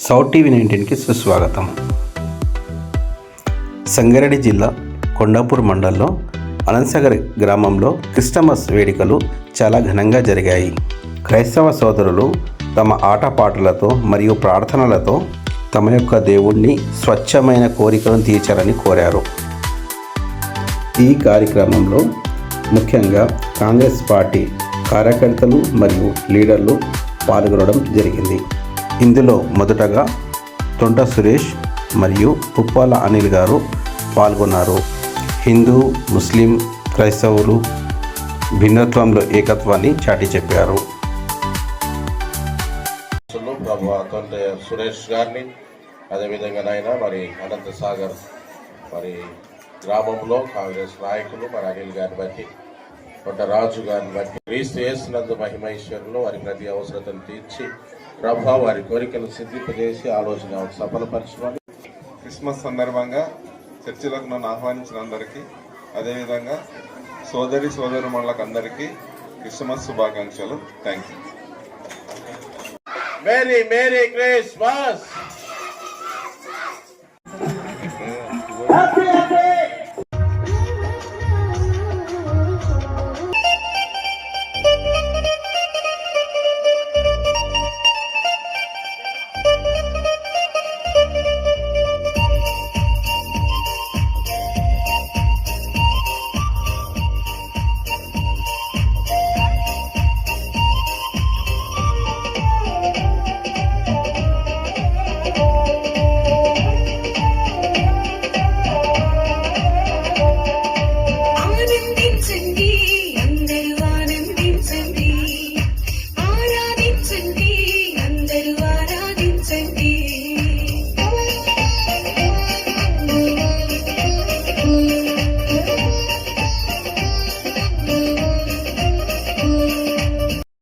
South TV 19కి సుస్వాగతం. సంగారెడ్డి జిల్లా కొండాపూర్ మండలంలో అనంతసాగర్ గ్రామంలో క్రిస్టమస్ వేడుకలు చాలా ఘనంగా జరిగాయి. క్రైస్తవ సోదరులు తమ ఆటపాటలతో మరియు ప్రార్థనలతో తమ యొక్క దేవుణ్ణి స్వచ్ఛమైన కోరికలను తీర్చాలని కోరారు. ఈ కార్యక్రమంలో ముఖ్యంగా కాంగ్రెస్ పార్టీ కార్యకర్తలు మరియు లీడర్లు పాల్గొనడం జరిగింది. ఇందులో మొదటగా తొంట సురేష్ మరియు పుప్పాల అనిల్ గారు పాల్గొన్నారు. హిందూ, ముస్లిం, క్రైస్తవులు భిన్నత్వంలో ఏకత్వాన్ని చాటి చెప్పారు. తొంట సురేష్ గారిని, అదేవిధంగా నాయన మరి అనంతసాగర్ మరి గ్రామంలో కాంగ్రెస్ నాయకులు మరి అనిల్ గారిని బట్టి, కొండ రాజు గారిని బట్టి క్రీస్తు యేసునందు మహిమేశ్వరులు వారి ప్రతి అవసరతను తీర్చి ప్రభా వారి కోరికలు సిద్ధింపజేసి ఆలోచన సఫలపరచమని. క్రిస్మస్ సందర్భంగా చర్చిలకు నన్ను ఆహ్వానించిన అందరికీ, అదేవిధంగా సోదరుమణులకు అందరికీ క్రిస్మస్ శుభాకాంక్షలు. Thank you. Merry merry Christmas.